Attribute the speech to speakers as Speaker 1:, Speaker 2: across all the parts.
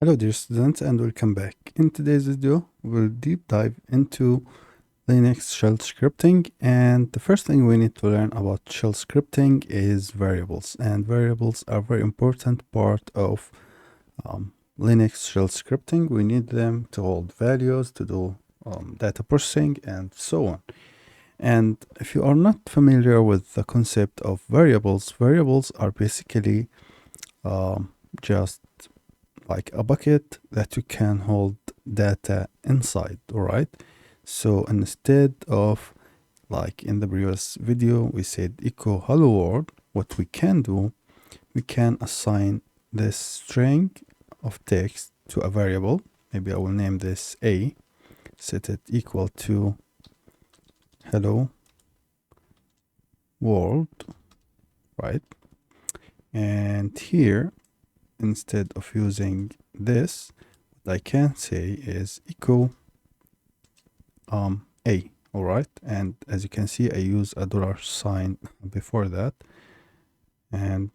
Speaker 1: Hello dear students and welcome back. In today's video, we'll deep dive into Linux shell scripting, and the first thing we need to learn about shell scripting is variables, and variables are a very important part of Linux shell scripting. We need them to hold values, to do data processing and so on. And if you are not familiar with the concept of variables, variables are basically just like a bucket that you can hold data inside, all right? So instead of, like in the previous video, we said echo hello world, what we can do, we can assign this string of text to a variable. Maybe I will name this A, set it equal to hello world, right? And here, instead of using this, what I can say is echo A, all right? And as you can see, I use a dollar sign before that and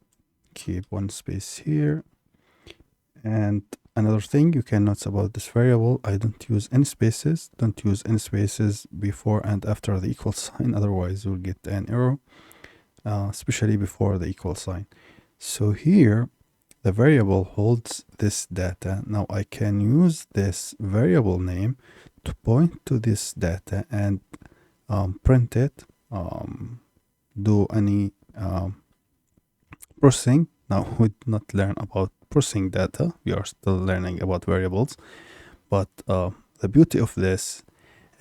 Speaker 1: keep one space here. And another thing you can notice about this variable, I don't use any spaces. Don't use any spaces before and after the equal sign, otherwise you'll get an error, especially before the equal sign. So here, the variable holds this data. Now I can use this variable name to point to this data and print it, do any processing. Now we did not learn about processing data. We are still learning about variables. But the beauty of this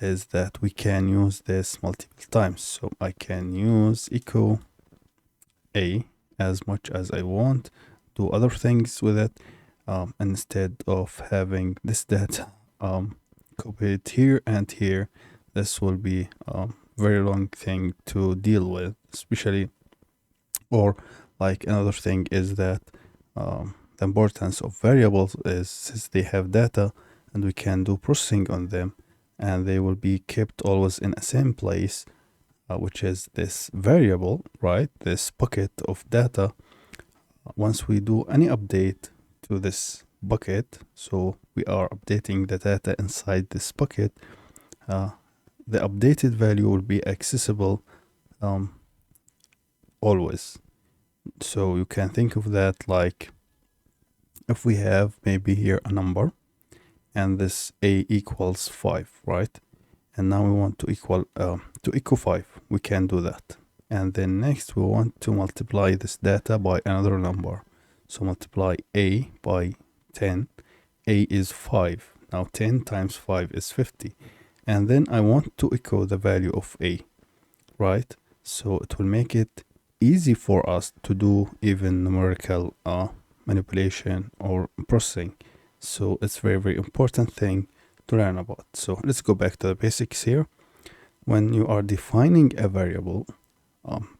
Speaker 1: is that we can use this multiple times. So I can use echo A as much as I want, do other things with it, instead of having this data copied here and here. This will be a very long thing to deal with, especially, or like another thing is that the importance of variables is since they have data and we can do processing on them, and they will be kept always in a same place, which is this variable, right? This bucket of data. Once we do any update to this bucket, so we are updating the data inside this bucket, the updated value will be accessible always. So you can think of that like if we have maybe here a number and this A equals 5, right? And now we want to equal 5. We can do that. And then next we want to multiply this data by another number. So multiply A by 10. A is 5. Now 10 times 5 is 50. And then I want to echo the value of A, right? So it will make it easy for us to do even numerical manipulation or processing. So it's very, very important thing to learn about. So let's go back to the basics here. When you are defining a variable,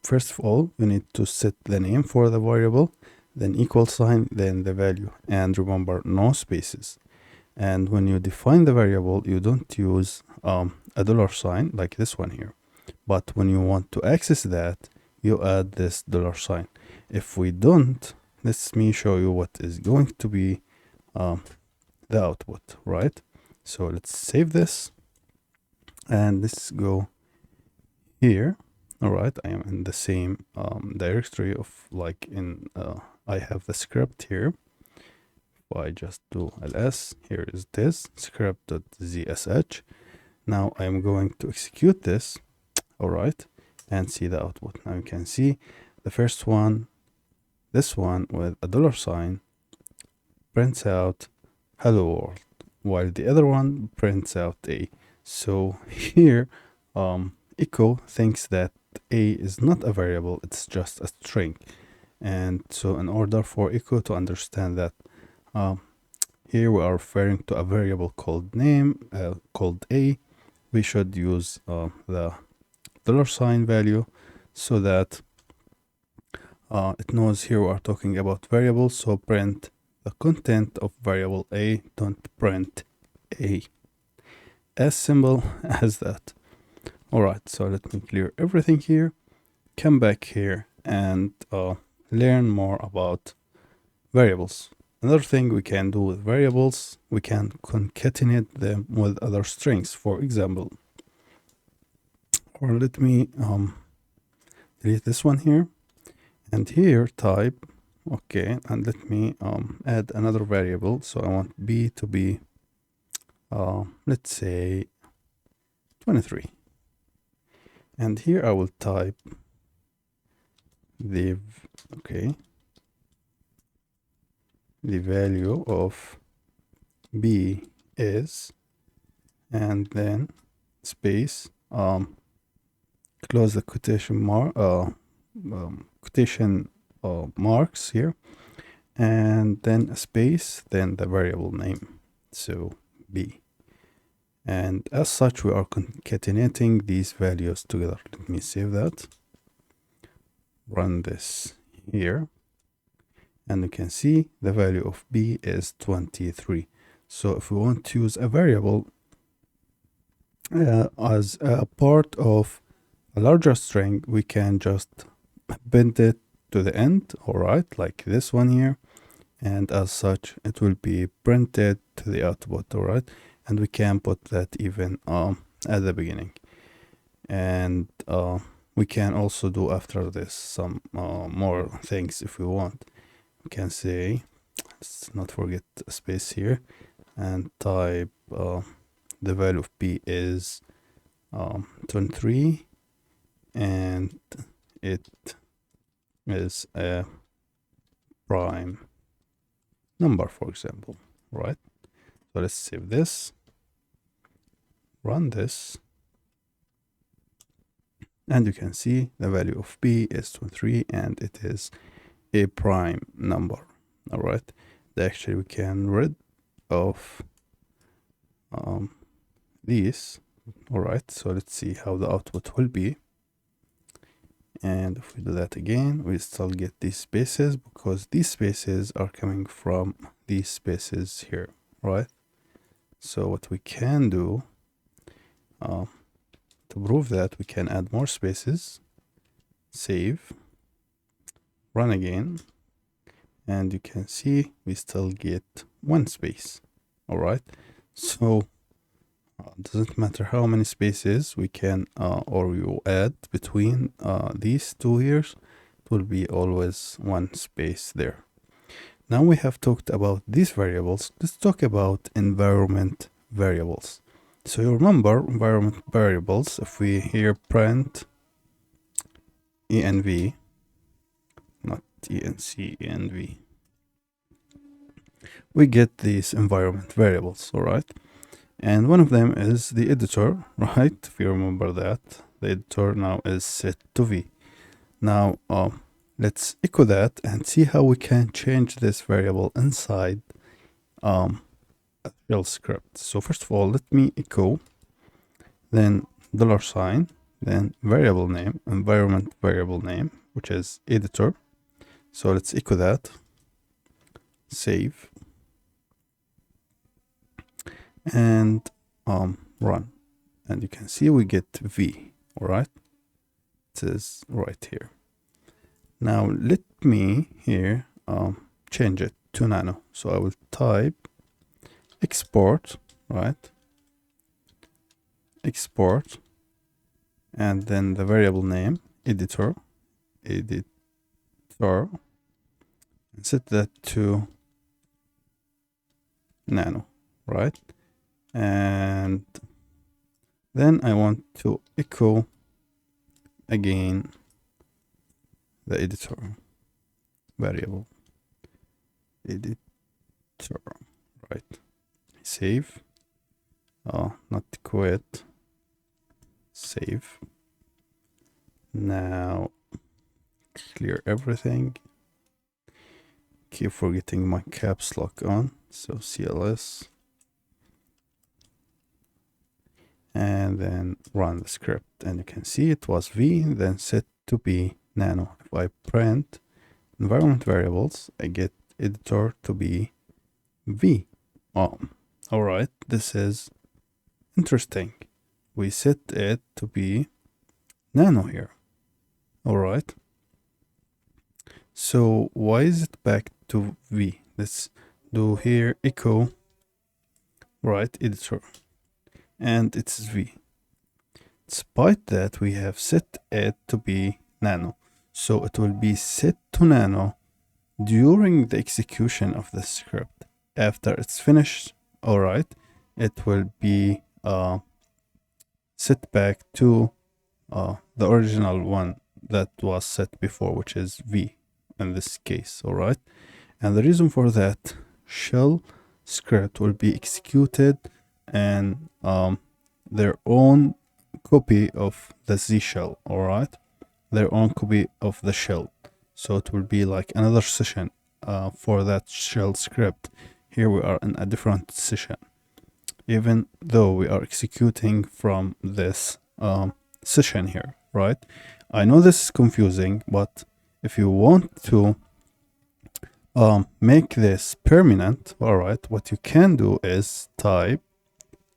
Speaker 1: first of all, you need to set the name for the variable, then equal sign, then the value. And remember, no spaces. And when you define the variable, you don't use a dollar sign like this one here. But when you want to access that, you add this dollar sign. If we don't, let me show you what is going to be the output, right? So let's save this and let's go here. All right, I am in the same directory of like in I have the script here. If I just do ls, here is this script.zsh. Now I'm going to execute this, all right, and see the output. Now you can see the first one, this one with a dollar sign, prints out hello world, while the other one prints out A. So here echo thinks that A is not a variable, it's just a string. And so in order for echo to understand that here we are referring to a variable called name, called A, we should use the dollar sign value so that it knows here we are talking about variables. So print the content of variable A, don't print A. As simple as that. All right, so let me clear everything here, come back here and learn more about variables. Another thing we can do with variables, we can concatenate them with other strings, for example. Or let me delete this one here, and here type, okay, and let me add another variable. So I want b to be, let's say 23. And here I will type the value of b is, and then space, close the quotation marks here, and then a space, then the variable name, so b. And as such, we are concatenating these values together. Let me save that, run this here, and you can see the value of b is 23. So if we want to use a variable as a part of a larger string, we can just append it to the end, all right, like this one here, and as such it will be printed to the output, all right. And we can put that even at the beginning, and we can also do after this some more things if we want. We can say, let's not forget a space here, and type the value of b is 23, and it is a prime number, for example, right? So let's save this, run this, and you can see the value of b is 23, and it is a prime number, all right. Actually, we can rid of these, all right. So let's see how the output will be. And if we do that again, we still get these spaces, because these spaces are coming from these spaces here, right? So what we can do to prove that, we can add more spaces, save, run again, and you can see we still get one space, all right. So doesn't matter how many spaces we can or you add between these two here, it will be always one space there. Now we have talked about these variables. Let's talk about environment variables. So you remember environment variables, if we here print env, not enc, env, we get these environment variables, all right. And one of them is the editor, right? If you remember that, the editor now is set to v. Now let's echo that and see how we can change this variable inside a shell script. So first of all, let me echo, then $, then variable name, environment variable name, which is editor. So let's echo that, save, and run, and you can see we get v, all right. It is right here. Now let me here change it to nano. So I will type export, right, export, and then the variable name editor, and set that to nano, right. And then I want to echo again the editor variable, editor, right. Save, not quit, save. Now clear everything, keep forgetting my caps lock on, so CLS, and then run the script, and you can see it was v, then set to be nano. If I print environment variables, I get editor to be v. All right, this is interesting. We set it to be nano here, all right. So why is it back to v? Let's do here echo, right, editor, and it's V. Despite that, we have set it to be nano, so it will be set to nano during the execution of the script. After it's finished, all right, it will be set back to the original one that was set before, which is V in this case, all right. And the reason for that, shell script will be executed and their own copy of the Z shell, all right, their own copy of the shell. So it will be like another session for that shell script. Here we are in a different session, even though we are executing from this session here, right? I know this is confusing, but if you want to make this permanent, all right, what you can do is type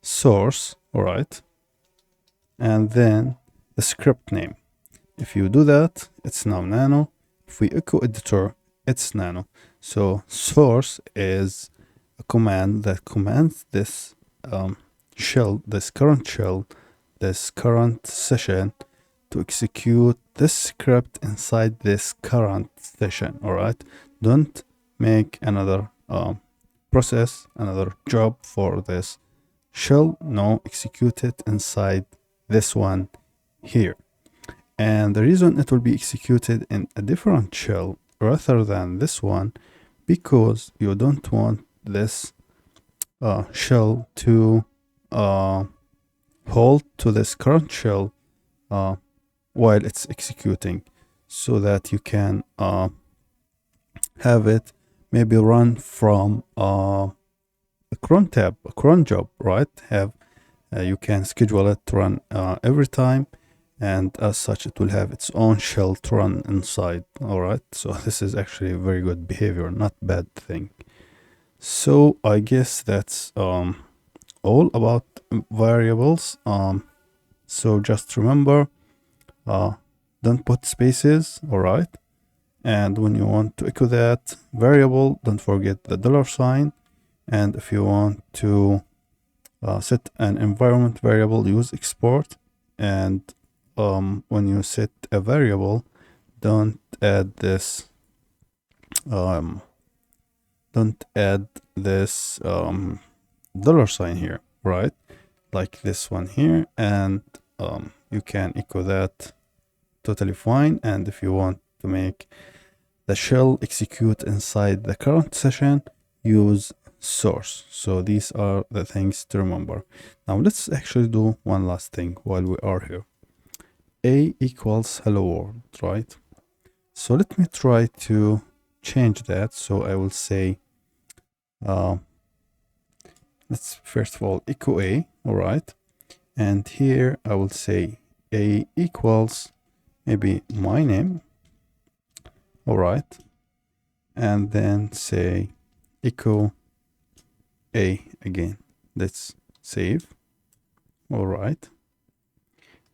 Speaker 1: source, all right, and then the script name. If you do that, it's now nano. If we echo editor, it's nano. So source is a command that commands this shell, this current session, to execute this script inside this current session, all right? Don't make another process, another job for this shell. No, execute it inside this one here. And the reason it will be executed in a different shell rather than this one, because you don't want this shell to hold to this current shell while it's executing, so that you can have it maybe run from a cron tab, a cron job, right? You can schedule it to run every time, and as such it will have its own shell to run inside, all right? So this is actually a very good behavior, not bad thing. So I guess that's all about variables. So just remember, don't put spaces, all right? And when you want to echo that variable, don't forget the $sign. And if you want to set an environment variable, use export. And when you set a variable, don't add this $sign here, right? Like this one here, and you can echo that totally fine. And if you want to make the shell execute inside the current session, use source. So these are the things to remember. Now let's actually do one last thing while we are here. A equals hello world, right? So let me try to change that. So I will say let's first of all echo A, all right? And here I will say A equals maybe my name, all right? And then say echo A again. Let's save, all right?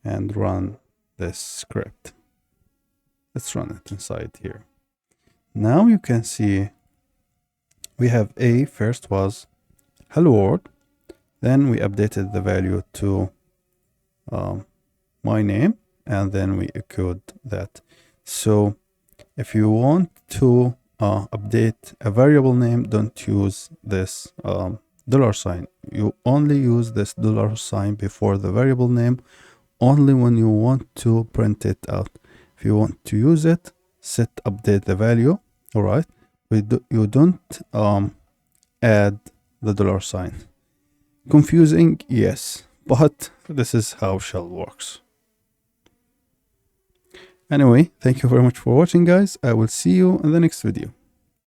Speaker 1: And run this script. Let's run it inside here. Now you can see we have A first was hello world, then we updated the value to my name, and then we echoed that. So if you want to update a variable name, don't use this $sign. You only use this $sign before the variable name only when you want to print it out. If you want to use it, set update the value, all right? You don't add the $sign. Confusing, yes, but this is how shell works. Anyway, thank you very much for watching, guys. I will see you in the next video.